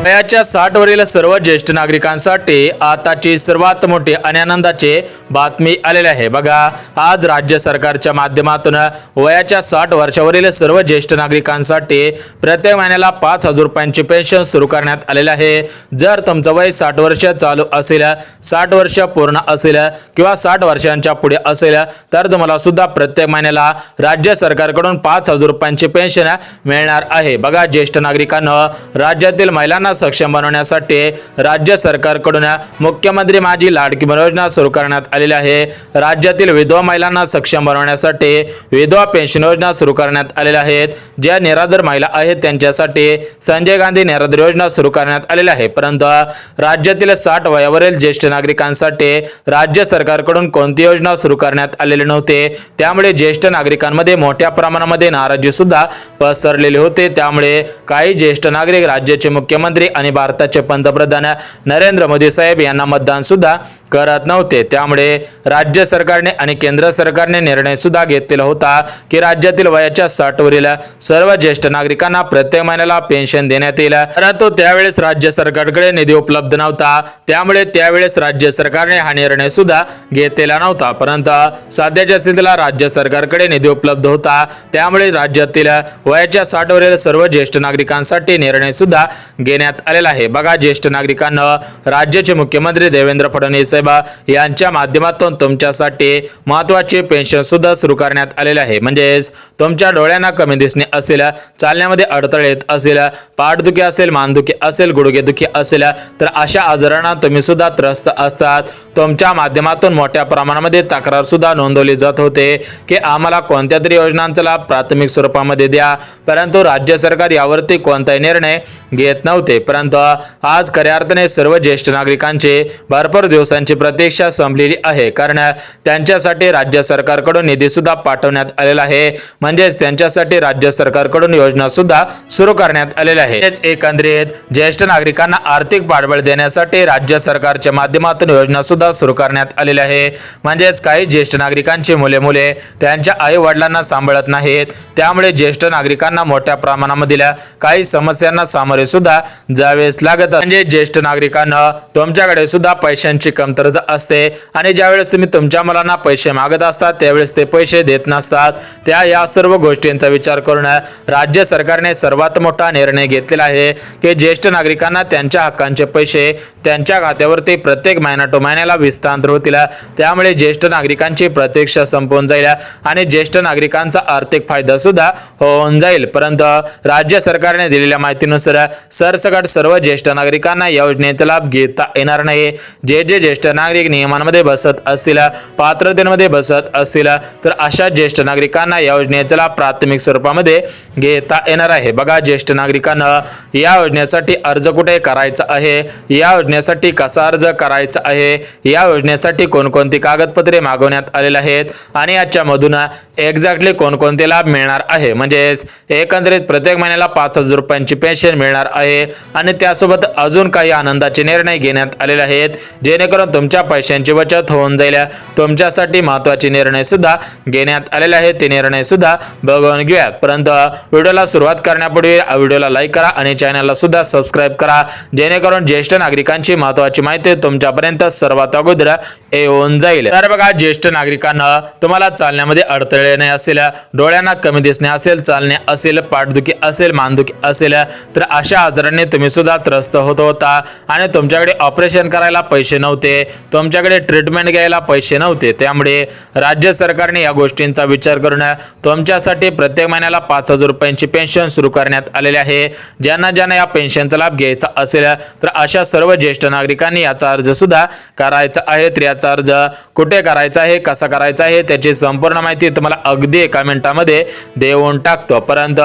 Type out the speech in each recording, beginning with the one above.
वयाच्या 60 वरील सर्व ज्येष्ठ नागरिकांसाठी आताची सर्वात मोठी आणि आनंदाची बातमी आलेली आहे। बघा, आज राज्य सरकारच्या माध्यमातून वयाच्या 60 वर्षावरील सर्व ज्येष्ठ नागरिकांसाठी प्रत्येक महिन्याला 5,000 रुपयांची पेन्शन सुरू करण्यात आलेली आहे। जर तुमचं वय 60 वर्ष चालू असेल, 60 वर्ष पूर्ण असेल किंवा 60 वर्षांच्या पुढे असेल तर तुम्हाला सुद्धा प्रत्येक महिन्याला राज्य सरकारकडून 5,000 रुपयांची पेन्शन मिळणार आहे। बघा, ज्येष्ठ नागरिकांना राज्यातील महिलांना सक्षम बनवण्यासाठी राज्य सरकारकडून मुख्यमंत्री माझी लाडकी बहीण योजना सुरू करण्यात आलेली आहे। राज्यातील विधवा महिलांना सक्षम बनवण्यासाठी विधवा पेन्शन योजना सुरू करण्यात आलेल्या आहेत। ज्या निराधार महिला आहेत त्यांच्यासाठी संजय गांधी निराधार योजना सुरू करण्यात आलेली आहे। परंतु राज्यातील 60 वयावरील ज्येष्ठ नागरिकांसाठी राज्य सरकारकडून कोणती योजना सुरू करण्यात आलेली नव्हते। त्यामुळे ज्येष्ठ नागरिकांमध्ये मोठ्या प्रमाणामध्ये नाराजी सुद्धा पसरलेली होते। त्यामुळे काही ज्येष्ठ नागरिक राज्याचे मुख्यमंत्री आणि भारताचे पंतप्रधान नरेंद्र मोदी साहेब यांना मतदान सुद्धा करत नव्हते। त्यामुळे राज्य सरकारने आणि केंद्र सरकारने निर्णय सुद्धा घेतलेला होता की राज्यातील वयाच्या 60 वरील सर्व ज्येष्ठ नागरिकांना प्रत्येक महिन्याला पेन्शन देण्यात येईल। परंतु त्यावेळेस राज्य सरकारकडे निधी उपलब्ध नव्हता। त्यामुळे त्यावेळेस राज्य सरकारने हा निर्णय सुद्धा घेतलेला नव्हता। परंतु सध्याच्या स्थितीला राज्य सरकारकडे निधी उपलब्ध होता। त्यामुळे राज्यातील वयाच्या 60 वरील सर्व ज्येष्ठ नागरिकांसाठी निर्णय सुद्धा घेण्यात आलेला आहे। बघा, ज्येष्ठ नागरिकांना राज्याचे मुख्यमंत्री देवेंद्र फडणवीस यांच्या माध्यमातून तुमच्यासाठी महत्त्वाचे पेन्शन सुद्धा सुरू करण्यात आलेले आहे। म्हणजेच तुमच्या डोळ्यांना कमी दिसणे असेल, चालण्यामध्ये अडथळे येत असेल, पाठदुखी असेल, मानदुखी असेल, गुडघेदुखी असेल तर अशा आजारांना तुम्ही सुद्धा त्रस्त असतात। तुमच्या माध्यमातून मोठ्या प्रमाणामध्ये तक्रार सुद्धा नोंदवली जात होते की आम्हाला कोणत्या तरी योजनांचा लाभ प्राथमिक स्वरूपामध्ये द्या, परंतु राज्य सरकार यावरती कोणताही निर्णय घेत नव्हते। परंतु आज खऱ्या अर्थाने सर्व ज्येष्ठ नागरिकांचे भरपूर दिवसांची प्रतीक्षा संपलेली आहे, कारण त्यांच्यासाठी राज्य सरकारकडून निधी सुद्धा पाठवण्यात आलेला आहे। म्हणजेच त्यांच्यासाठी राज्य सरकारकडून योजना सुद्धा सुरू करण्यात आलेल्या आहे। एकंदरीत ज्येष्ठ नागरिकांना आर्थिक पाठबळ देण्यासाठी राज्य सरकारच्या माध्यमातून योजना सुद्धा सुरू करण्यात आलेल्या आहे। म्हणजेच काही ज्येष्ठ नागरिकांची मुले त्यांच्या आई वडिलांना सांभाळत नाहीत। त्यामुळे ज्येष्ठ नागरिकांना मोठ्या प्रमाणामध्ये काही समस्यांना सामोरे सुद्धा जावेच लागत। म्हणजे ज्येष्ठ नागरिकांना तुमच्याकडे सुद्धा पैशांची कमतरता असते आणि ज्यावेळेस तुम्ही तुमच्या मुलांना पैसे मागत असतात त्यावेळेस ते पैसे देत नसतात। या सर्व गोष्टींचा विचार करून राज्य सरकारने सर्वात मोठा निर्णय घेतलेला आहे की ज्येष्ठ नागरिकांना त्यांच्या हक्कांचे पैसे त्यांच्या खात्यावरती प्रत्येक महिना टू महिन्याला हस्तांतर होतील। त्यामुळे ज्येष्ठ नागरिकांची प्रतीक्षा संपून जाईल आणि ज्येष्ठ नागरिकांचा आर्थिक फायदा सुद्धा होऊन जाईल। परंतु राज्य सरकारने दिलेल्या माहितीनुसार सरसकट सर्व ज्येष्ठ नागरिकांना या योजनेचा लाभ घेता येणार नाही। जे ज्येष्ठ नागरिक नियमांमध्ये बसत असतील, पात्रतेमध्ये बसत असतील तर अशा ज्येष्ठ नागरिकांना या योजनेचा लाभ प्राथमिक स्वरूपामध्ये घेता येणार आहे। बघा, ज्येष्ठ नागरिकांना या योजनेसाठी अर्ज कुठे करायचा आहे, या योजनेसाठी कसा अर्ज करायचा आहे, या योजनेसाठी कोणकोणती कागदपत्रे मागवण्यात आलेली आहेत आणि याच्यामधून एक्झॅक्टली कोणकोणते लाभ मिळणार आहे। म्हणजेच एकंदरीत प्रत्येक महिन्याला 5,000 रुपयांची पेन्शन मिळणार आहे आणि त्यासोबत अजून काही आनंदाचे निर्णय घेण्यात आलेले आहेत जेणेकरून तुमच्या पैशांची बचत होऊन जाईल। तुमच्यासाठी महत्त्वाचे निर्णय सुद्धा घेण्यात आलेले आहेत, ते निर्णय सुद्धा बघून घेऊयात। परंतु व्हिडिओला सुरुवात करण्यापूर्वी व्हिडिओला लाईक करा आणि चॅनलला सुद्धा सबस्क्राईब करा जेणेकरून ज्येष्ठ नागरिकांची महत्त्वाची माहिती तुमच्यापर्यंत सर्वात अगोदर येऊन जाईल। तर बघा, ज्येष्ठ नागरिकांना तुम्हाला चालण्यामध्ये अडथळे येणे असेल, डोळ्यांना कमी दिसणे असेल, चालणे असेल, पाठदुखी असेल, मानदुखी असेल तर अशा आजारांनी तुम्ही सुद्धा त्रस्त होत होता आणि तुमच्याकडे ऑपरेशन करायला पैसे नव्हते, तुमच्याकडे ट्रीटमेंट घ्यायला पैसे नव्हते। त्यामुळे राज्य सरकारने या गोष्टींचा विचार करून तुमच्यासाठी प्रत्येक महिन्याला 5,000 रुपयांची पेन्शन सुरू करण्यात आलेली आहे। ज्यांना या पेन्शनचा लाभ घ्यायचा असेल तर अशा सर्व ज्येष्ठ नागरिकांनी याचा अर्ज सुद्धा करायचा आहे। तर याचा अर्ज कुठे करायचा आहे, कसा करायचा आहे त्याची संपूर्ण माहिती तुम्हाला अगदी एका मिनिटामध्ये देऊन टाकतो। परंतु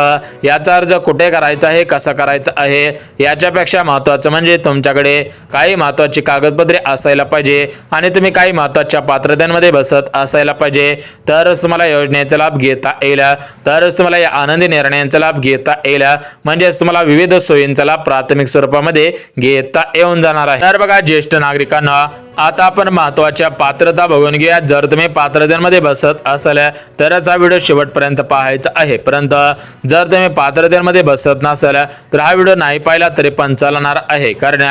याचा अर्ज कुठे करायचा आहे, कसा करायचा आहे याच्यापेक्षा महत्त्वाचं म्हणजे तुमच्याकडे काही महत्त्वाची कागदपत्रे असायला पाहिजे आणि तुम्ही काही महत्त्वाच्या पात्रतेमध्ये बसत असायला पाहिजे, तरच तुम्हाला योजनेचा लाभ घेता येईल, तरच तुम्हाला या आनंदी निर्णयांचा लाभ घेता येईल। म्हणजे तुम्हाला विविध सोयींचा लाभ प्राथमिक स्वरूपामध्ये घेता येऊन जाणार आहे। तर बघा, ज्येष्ठ नागरिकांना आता आपण महत्त्वाच्या पात्रता बघून घेऊया। जर तुम्ही पात्रतेमध्ये बसत असाल तरच हा व्हिडिओ शेवटपर्यंत पाहायचा आहे, परंतु जर तुम्ही पात्रतेमध्ये बसत नसाल तर हा व्हिडिओ नाही पाहिला तरी पण चालणार आहे। कारण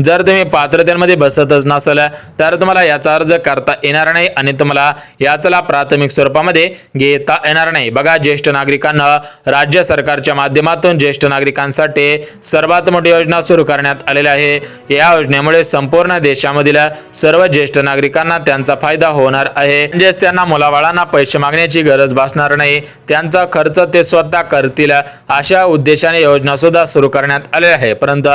जर तुम्ही पात्रतेमध्ये बसतच नसाल तर तुम्हाला याचा अर्ज करता येणार नाही आणि तुम्हाला याचा प्राथमिक स्वरूपामध्ये घेता येणार नाही। बघा, ज्येष्ठ नागरिकांना राज्य सरकारच्या माध्यमातून ज्येष्ठ नागरिकांसाठी सर्वात मोठी योजना सुरू करण्यात आलेली आहे। या योजनेमुळे संपूर्ण देशामधील सर्व ज्येष्ठ नागरिकांना त्यांचा फायदा होणार आहे। म्हणजेच त्यांना मुलाबाळांना पैसे मागण्याची गरज भासणार नाही, त्यांचा खर्च ते स्वतः करतील अशा उद्देशाने योजना सुद्धा सुरू करण्यात आली आहे। परंतु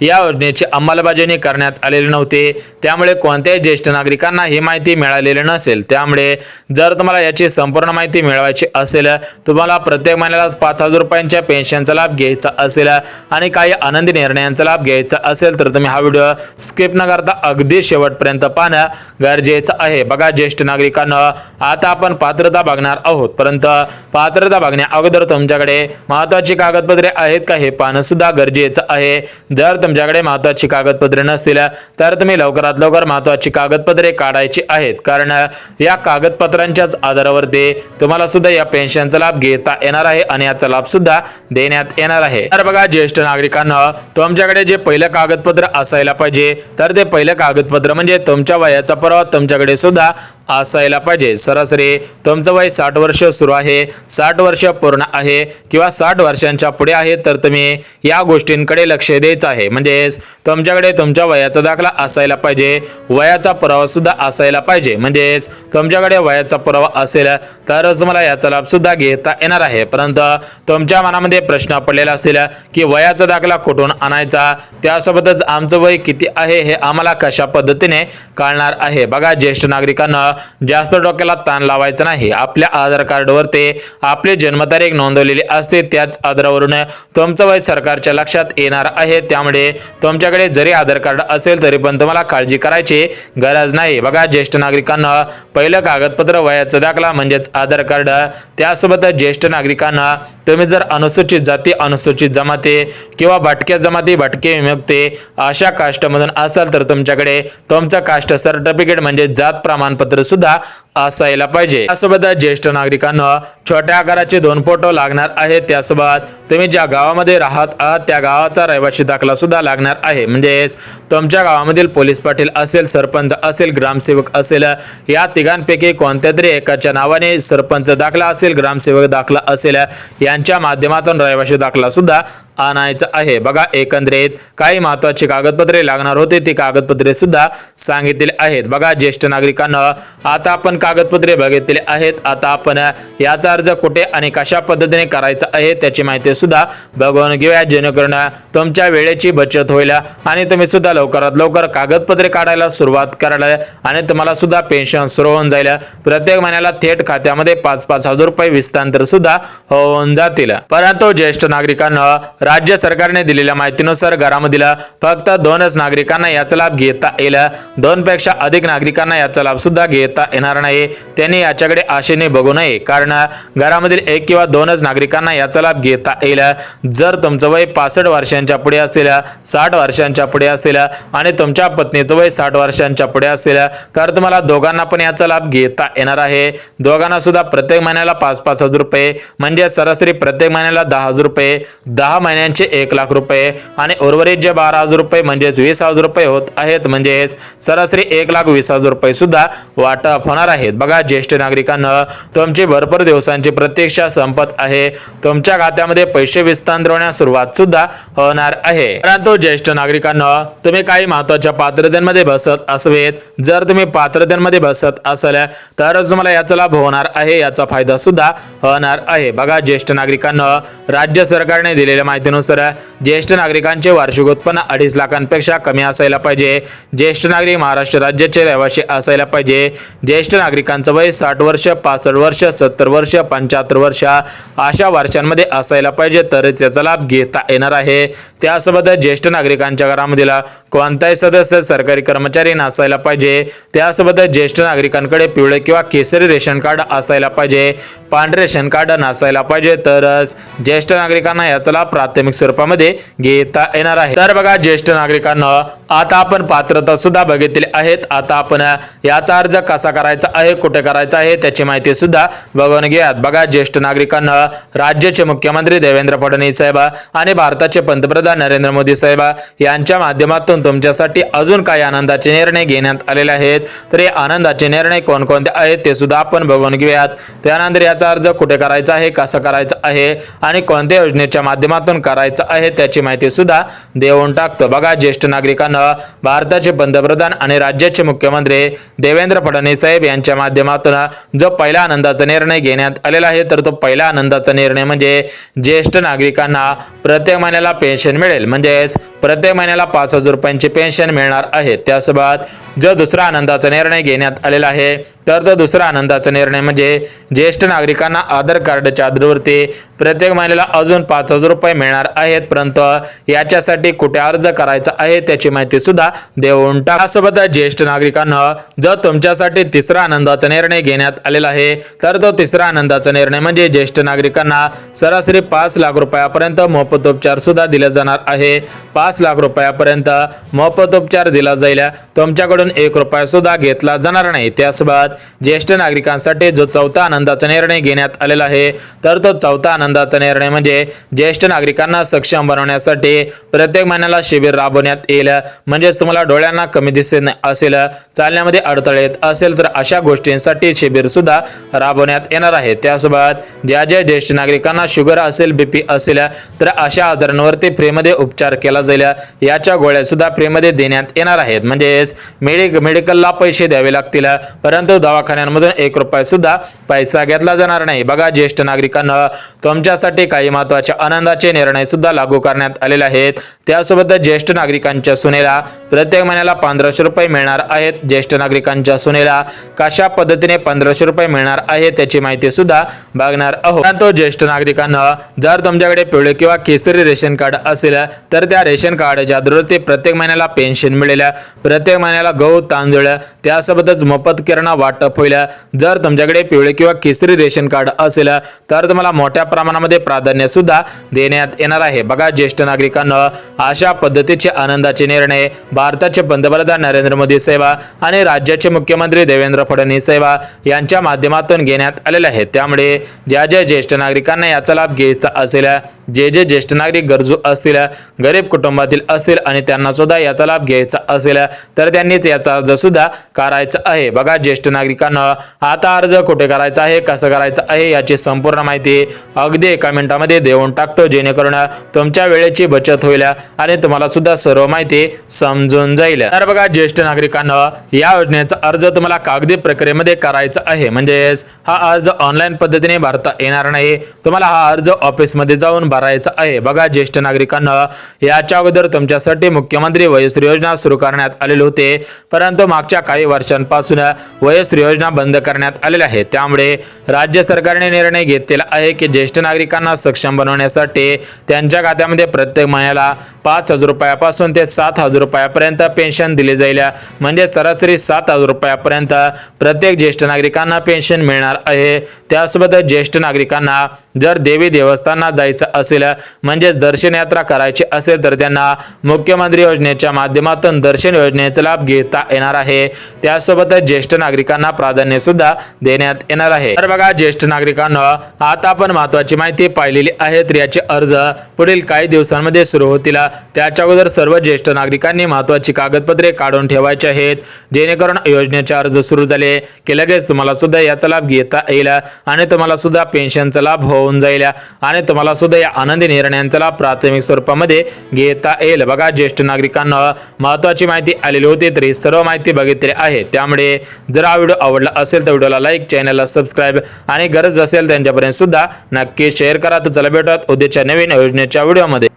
या योजनेची अंमलबजावणी करण्यात आलेली नव्हती, त्यामुळे कोणत्याही ज्येष्ठ नागरिकांना ही माहिती मिळालेली नसेल। त्यामुळे जर तुम्हाला याची संपूर्ण माहिती मिळवायची असेल, तुम्हाला प्रत्येक महिन्याला 5,000 रुपयांच्या पेन्शनचा लाभ घ्यायचा असेल आणि काही आनंदी निर्णयांचा लाभ घ्यायचा असेल तर तुम्ही हा व्हिडिओ स्किप न करता अगदी शेवटपर्यंत पाहणं गरजेचं आहे। बघा, ज्येष्ठ नागरिकांना आता आपण पात्रता बघणार आहोत, परंतु पात्रता बघण्या अगोदर तुमच्याकडे महत्त्वाची कागदपत्रे आहेत का हे पाहणं सुद्धा गरजेचं आहे। जर तुमच्याकडे महत्त्वाची कागदपत्रे नसतील तर तुम्ही लवकरात लवकर महत्त्वाची कागदपत्रे काढायची आहेत, कारण या कागदपत्रांच्याच आधारावरती तुम्हाला सुद्धा या पेन्शनचा लाभ घेता येणार आहे आणि याचा लाभ सुद्धा देण्यात येणार आहे। तर बघा, ज्येष्ठ नागरिकांना तुमच्याकडे जे पहिलं कागदपत्र असायला पाहिजे तर ते पहिलं कागदपत्र म्हणजे तुमच्या वयाचा पुरावा तुमच्याकडे सुद्धा असायला पाहिजे। सरासरी तुमचं वय 60 वर्ष सुरू आहे, 60 वर्ष पूर्ण आहे किंवा 60 वर्षांच्या पुढे आहे तर तुम्ही या गोष्टींकडे लक्ष द्यायचं आहे। म्हणजेच तुमच्याकडे तुमच्या वयाचा दाखला असायला पाहिजे, वयाचा पुरावा सुद्धा असायला पाहिजे। म्हणजेच तुमच्याकडे वयाचा पुरावा असेल तरच तुम्हाला याचा लाभ सुद्धा घेता येणार आहे। परंतु तुमच्या मनामध्ये प्रश्न पडलेला असेल की वयाचा दाखला कुठून आणायचा, त्यासोबतच आमचं वय किती आहे हे आम्हाला कशा पद्धतीने कळणार आहे। बघा, ज्येष्ठ नागरिकांना जास्त डोक्याला ताण लावायचं नाही। आपल्या आधार कार्डवर ते आपली जन्मतारीख नोंदवलेली असते, त्याच आधारावरून तुमचं वय सरकारच्या लक्षात येणार आहे। त्यामुळे तुमच्याकडे जरी आधार कार्ड असेल तरी पण तुम्हाला काळजी करायची गरज नाही। बघा, ज्येष्ठ नागरिकांना पहिलं कागदपत्र वयाचा दाखला म्हणजेच आधार कार्ड, त्यासोबत ज्येष्ठ नागरिकांना तुम्ही जर अनुसूचित जाती, अनुसूचित जमाती किंवा भटक्या जमाती, भटके विमुक्ते अशा कास्टमधून असाल तर तुमच्याकडे तुमचं कास्ट सर्टिफिकेट म्हणजे जात प्रमाणपत्र सुद्धा असायला पाहिजे। त्यासोबत ज्येष्ठ नागरिकांना छोट्या आकाराचे 2 फोटो लागणार आहेत। त्यासोबत तुम्ही ज्या गावामध्ये राहत आहात त्या गावाचा रहिवासी दाखला सुद्धा लागणार आहे। म्हणजेच तुमच्या गावामधील पोलीस पाटील असेल, सरपंच असेल, ग्रामसेवक असेल, या तिघांपैकी कोणत्या तरी एकाच्या नावाने सरपंच दाखला असेल, ग्रामसेवक दाखला असेल, यांच्या माध्यमातून रहिवासी दाखला सुद्धा आणायचं आहे। बघा, एकंदरीत काही महत्त्वाची कागदपत्रे लागणार होते, ती कागदपत्रे सुद्धा सांगितलेली आहेत। बघा, ज्येष्ठ नागरिकांना आता आपण कागदपत्रे बघितलेली आहेत। आता आपण याचा अर्ज कुठे आणि कशा पद्धतीने करायचा आहे त्याची माहिती सुद्धा बघून घेऊया, जेणेकरून तुमच्या वेळेची बचत होईल आणि तुम्ही सुद्धा लवकरात लवकर कागदपत्रे काढायला सुरुवात कराल आणि तुम्हाला सुद्धा पेन्शन सुरू होऊन जाईल। प्रत्येक महिन्याला थेट खात्यामध्ये 5,000 रुपये विस्तांतर सुद्धा होऊन जातील। परंतु ज्येष्ठ नागरिकांना राज्य सरकारने दिलेल्या माहितीनुसार घरामधील फक्त 2च नागरिकांना याचा लाभ घेता येईल, 2 पेक्षा अधिक नागरिकांना याचा लाभ सुद्धा घेता येणार नाही। त्यांनी याच्याकडे आशेने बघू नये, कारण घरामधील 1 किंवा 2च नागरिकांना याचा लाभ घेता येईल। जर तुमचं वय 65 वर्षांच्या पुढे असेल, 60 वर्षांच्या पुढे असेल आणि तुमच्या पत्नीचं वय 60 वर्षांच्या पुढे असेल तर तुम्हाला दोघांना पण याचा लाभ घेता येणार आहे। दोघांना सुद्धा प्रत्येक महिन्याला 5,000 रुपये म्हणजे सरासरी प्रत्येक महिन्याला 10,000 रुपये, 10 महिन्यांचे 1,00,000 रुपये आणि उर्वरित जे 12,000 रुपये म्हणजेच 20,000 रुपये होत आहेत। म्हणजेच सरासरी 1,20,000 रुपये सुद्धा वाटप होणार आहेत। बघा, ज्येष्ठ नागरिकांना तुमची भरपूर दिवसांची प्रतीक्षा संपत आहे, तुमच्या खात्यामध्ये पैसे विस्तांतर होण्यास सुरुवात सुद्धा होणार आहे। परंतु ज्येष्ठ नागरिकांना तुम्ही काही महत्त्वाच्या पात्रतेमध्ये बसत असावेत, जर तुम्ही पात्रतेमध्ये बसत असाल तरच तुम्हाला याचा लाभ होणार आहे, याचा फायदा सुद्धा होणार आहे। बघा, ज्येष्ठ नागरिकांना राज्य सरकारने दिलेल्या माहितीनुसार ज्येष्ठ नागरिकांचे वार्षिक उत्पन्न 2.5 लाखांपेक्षा कमी असायला पाहिजे। ज्येष्ठ नागरिक महाराष्ट्र राज्याचे रहिवासी असायला पाहिजे। ज्येष्ठ नागरिकांचं वय 60 वर्ष, 65 वर्ष, 70 वर्ष, 75 वर्ष अशा वर्षांमध्ये असायला पाहिजे तरच याचा लाभ घेता येणार आहे। त्यासोबत ज्येष्ठ नागरिकांच्या घरामधील कोणताही सदस्य सरकारी कर्मचारी नसायला पाहिजे। त्यासोबत ज्येष्ठ नागरिकांकडे पिवळे किंवा केसरी रेशन कार्ड असायला पाहिजे, पांढरे रेशन कार्ड नसायला पाहिजे, तर तरच ज्येष्ठ नागरिकांना याचा लाभ प्राथमिक स्वरूपामध्ये घेता येणार आहे। तर बघा ज्येष्ठ नागरिकांना आता आपण पात्रता सुद्धा बघितली आहेत। आता आपण याचा अर्ज कसा करायचा आहे, कुठे करायचा आहे त्याची माहिती सुद्धा बघून घेऊयात। बघा ज्येष्ठ नागरिकांना राज्याचे मुख्यमंत्री देवेंद्र फडणवीस साहेब आणि भारताचे पंतप्रधान नरेंद्र मोदी साहेब यांच्या माध्यमातून तुमच्यासाठी अजून काही आनंदाचे निर्णय घेण्यात आलेले आहेत। तर हे आनंदाचे निर्णय कोणकोणते आहेत ते सुद्धा आपण बघून घेऊयात। त्यानंतर याचा अर्ज कुठे करायचा आहे, कसा करायचा आहे आणि कोणत्या योजनेच्या माध्यमातून करायचा आहे त्याची माहिती सुद्धा देऊन टाकतो। बघा ज्येष्ठ नागरिकांना भारताचे पंतप्रधान आणि राज्याचे मुख्यमंत्री देवेंद्र फडणवीस साहेब यांच्या माध्यमातून जो पहिला आनंदाचा निर्णय घेण्यात आलेला आहे, तर तो पहिला आनंदाचा निर्णय म्हणजे ज्येष्ठ नागरिकांना प्रत्येक महिन्याला पेन्शन मिळेल, म्हणजेच प्रत्येक महिन्याला 5,000 रुपयांची पेन्शन मिळणार आहे। त्यासोबत जो दुसरा आनंदाचा निर्णय घेण्यात आलेला आहे, तर तो दुसरा आनंदाचा निर्णय म्हणजे ज्येष्ठ नागरिकांना आधार कार्डच्या आधारावरती प्रत्येक महिन्याला अजून 5,000 रुपये मिळणार आहेत। परंतु याच्यासाठी कुठे अर्ज करायचा आहे त्याची माहिती सुद्धा देऊन टाक। त्यासोबत ज्येष्ठ नागरिकांना जर तुमच्यासाठी तिसरा आनंदाचा निर्णय घेण्यात आलेला आहे, तर तो तिसरा आनंदाचा निर्णय म्हणजे ज्येष्ठ नागरिकांना सरासरी 5 लाख रुपयापर्यंत मोफत उपचार सुद्धा दिले जाणार आहे। 5 लाख रुपयापर्यंत मोफत उपचार दिला जाईल, तुमच्याकडून 1 रुपया सुद्धा घेतला जाणार नाही। त्यासोबत ज्येष्ठ नागरिकांसाठी जो चौथा आनंदाचा निर्णय घेण्यात आलेला आहे, तर तो चौथा आनंदाचा निर्णय म्हणजे ज्येष्ठ नागरिकांना सक्षम बनवण्यासाठी प्रत्येक महिन्याला शिबिर राबवण्यात येईल। म्हणजे तुम्हाला डोळ्यांना कमी दिसत असेल, चालण्यामध्ये अडथळे येत असेल, तर अशा गोष्टींसाठी शिबिर सुद्धा राबवण्यात येणार आहे। त्यासोबत ज्या ज्येष्ठ नागरिकांना शुगर असेल, बीपी असेल, तर अशा आजारांवरती फ्रीमध्ये उपचार केला जाईल। याच्या गोळ्या सुद्धा फ्रीमध्ये देण्यात येणार आहेत, म्हणजेच मेडिकलला पैसे द्यावे लागतील, परंतु दवाखान्यांमधून 1 रुपया सुद्धा पैसा घेतला जाणार नाही। बघा ज्येष्ठ नागरिकांना तुमच्यासाठी काही महत्त्वाचे आनंदाचे निर्णय सुद्धा लागू करण्यात आलेले आहेत। त्यासोबत ज्येष्ठ नागरिकांच्या सुनेला प्रत्येक महिन्याला 1500 रुपये मिळणार आहेत। ज्येष्ठ नागरिकांच्या सुनेला कशा पद्धतीने 1500 रुपये मिळणार आहे त्याची माहिती सुद्धा बघणार आहोत। परंतु ज्येष्ठ नागरिकांना जर तुमच्याकडे पिवळे किंवा केसरी रेशन कार्ड असेल, तर त्या रेशन कार्डच्या आधारावरती प्रत्येक महिन्याला पेन्शन मिळेल, प्रत्येक महिन्याला गहू तांदूळ त्यासोबतच मोफत किराणा वाटप होईल। जर तुमच्याकडे पिवळे किंवा केसरी रेशन कार्ड असेल, तर तुम्हाला मोठ्या प्रमाणामध्ये प्राधान्य सुद्धा देण्यात येणार आहे। बघा ज्येष्ठ नागरिकांना अशा पद्धतीचे आनंदाचे निर्णय भारताचे पंतप्रधान नरेंद्र मोदी साहेब आणि राज्याचे मुख्यमंत्री देवेंद्र फडणवीस साहेब यांच्या माध्यमातून घेण्यात आलेले आहेत। त्यामुळे ज्या ज्येष्ठ नागरिकांना याचा लाभ घ्यायचा असेल, जे ज्येष्ठ नागरिक गरजू असतील, गरीब कुटुंबातील असतील आणि त्यांना सुद्धा याचा लाभ घ्यायचा असेल, तर त्यांनीच याचा अर्ज सुद्धा करायचा आहे। बघा ज्येष्ठ नागरिकांना आता अर्ज कुठे करायचा आहे, कसं करायचं आहे याची संपूर्ण माहिती अगदी 1 मिनिटामध्ये देऊन टाकतो, जेणेकरून तुमच्या वेळेची बचत होईल आणि तुम्हाला सुद्धा सर्व माहिती समजून जाईल। तर बघा ज्येष्ठ नागरिकांना या योजनेचा अर्ज तुम्हाला कागदी प्रक्रियेमध्ये करायचा आहे, म्हणजेच हा अर्ज ऑनलाईन पद्धतीने भरता येणार नाही, तुम्हाला हा अर्ज ऑफिसमध्ये जाऊन भरायचा आहे। बघा ज्येष्ठ नागरिकांना याच्या अगोदर तुमच्यासाठी मुख्यमंत्री वयोश्री योजना सुरू करण्यात आलेली होते, परंतु मागच्या काही वर्षांपासून वयोश्री योजना बंद करण्यात आलेल्या आहेत। त्यामुळे राज्य सरकारने निर्णय घेतलेला आहे की ज्येष्ठ नागरिकांना सक्षम बनवण्यासाठी त्यांच्या खात्यामध्ये प्रत्येक महिन्याला 5,000 रुपयापासून ते 7,000 रुपयापर्यंत पेन्शन दिली जाईल, म्हणजे सरासरी 7,000 रुपयापर्यंत प्रत्येक ज्येष्ठ नागरिकांना पेन्शन मिळणार आहे। त्यासोबत ज्येष्ठ नागरिकांना जर देवी देवस्थानात जायचं असेल, म्हणजेच दर्शन यात्रा करायची असेल, तर त्यांना मुख्यमंत्री योजनेच्या माध्यमातून दर्शन योजनेचा लाभ घेता येणार आहे। त्यासोबत ज्येष्ठ नागरिकांना प्राधान्य सुद्धा देण्यात येणार आहे। तर बघा ज्येष्ठ नागरिकांना आता आपण महत्त्वाची माहिती पाहिलेली आहे, तर याचे अर्ज पुढील काही दिवसांमध्ये सुरू होतील। त्याच्या अगोदर सर्व ज्येष्ठ नागरिकांनी महत्त्वाची कागदपत्रे काढून ठेवायची आहेत, जेणेकरून योजनेचे अर्ज सुरू झाले की लगेच तुम्हाला सुद्धा याचा लाभ घेता येईल आणि तुम्हाला सुद्धा पेन्शनचा लाभ होऊन जाईल आणि तुम्हाला सुद्धा या आनंदी निर्णयांचा लाभ प्राथमिक स्वरूपामध्ये घेता येईल। बघा ज्येष्ठ नागरिकांना महत्त्वाची माहिती आलेली होती, तर ही सर्व माहिती बघितली आहे। त्यामुळे जर हा व्हिडिओ आवडला असेल तर व्हिडिओला लाईक, चॅनलला सबस्क्राईब आणि गरज असेल त्यांच्यापर्यंत सुद्धा नक्की शेअर करा। तर चला भेटूयात उद्याच्या नवीन योजनेच्या व्हिडिओमध्ये।